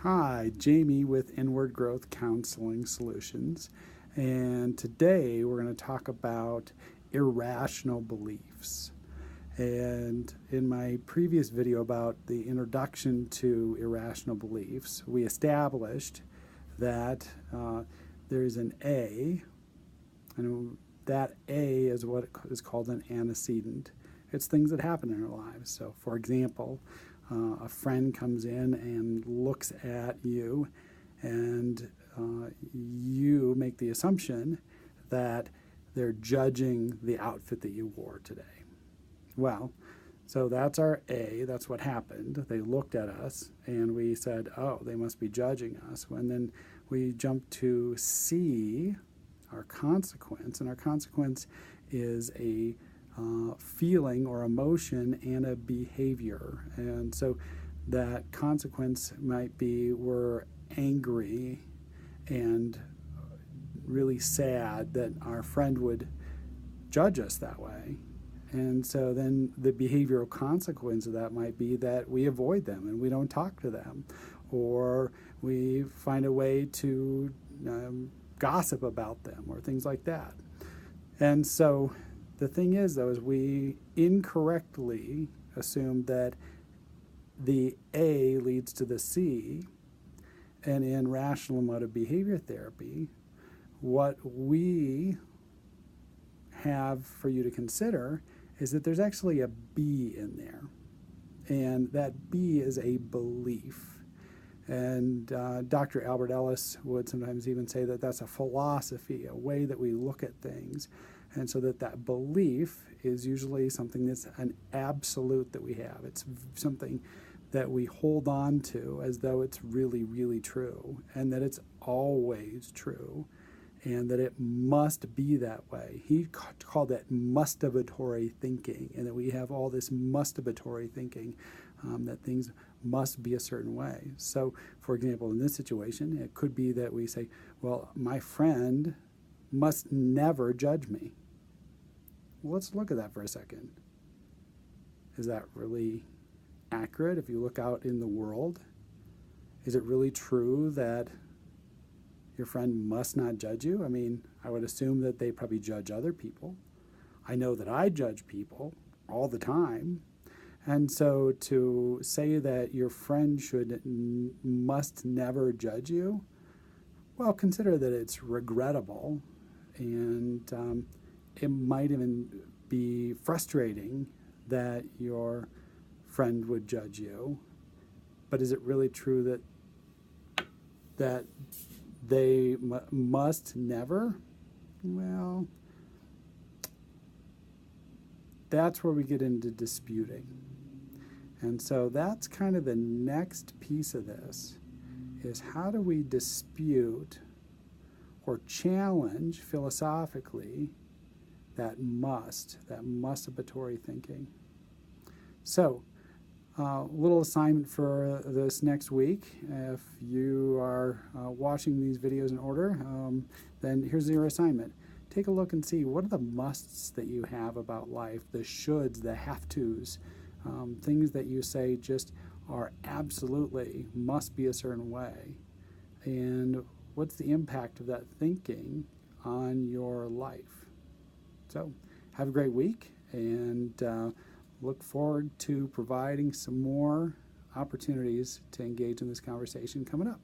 Hi, Jamie with Inward Growth Counseling Solutions. And today we're going to talk about irrational beliefs. And in my previous video about the introduction to irrational beliefs, we established that there is an A, and that A is what is called an antecedent. It's things that happen in our lives. So, for example, a friend comes in and looks at you, and you make the assumption that they're judging the outfit that you wore today. Well, so that's our A, that's what happened. They looked at us and we said, oh, they must be judging us. And then we jump to C, our consequence, and our consequence is a feeling or emotion and a behavior. And so that consequence might be we're angry and really sad that our friend would judge us that way. And so then the behavioral consequence of that might be that we avoid them and we don't talk to them, or we find a way to gossip about them or things like that. And so the thing is, though, is we incorrectly assume that the A leads to the C, and in rational emotive behavior therapy, what we have for you to consider is that there's actually a B in there, and that B is a belief. And Dr. Albert Ellis would sometimes even say that that's a philosophy, a way that we look at things. And so that belief is usually something that's an absolute that we have. It's something that we hold on to as though it's really, really true, and that it's always true, and that it must be that way. He called that mustabatory thinking, and that we have all this mustabatory thinking, that things must be a certain way. So, for example, in this situation, it could be that we say, well, my friend must never judge me. Well, let's look at that for a second. Is that really accurate if you look out in the world? Is it really true that your friend must not judge you? I mean, I would assume that they probably judge other people. I know that I judge people all the time. And so to say that your friend must never judge you, well, consider that it's regrettable, and it might even be frustrating that your friend would judge you. But is it really true that they must never? Well, that's where we get into disputing. And so that's kind of the next piece of this, is how do we dispute or challenge philosophically that mustabatory thinking. So, little assignment for this next week. If you are watching these videos in order, then here's your assignment. Take a look and see what are the musts that you have about life, the shoulds, the have-tos, things that you say just are absolutely must be a certain way. And what's the impact of that thinking on your life? So have a great week, and look forward to providing some more opportunities to engage in this conversation coming up.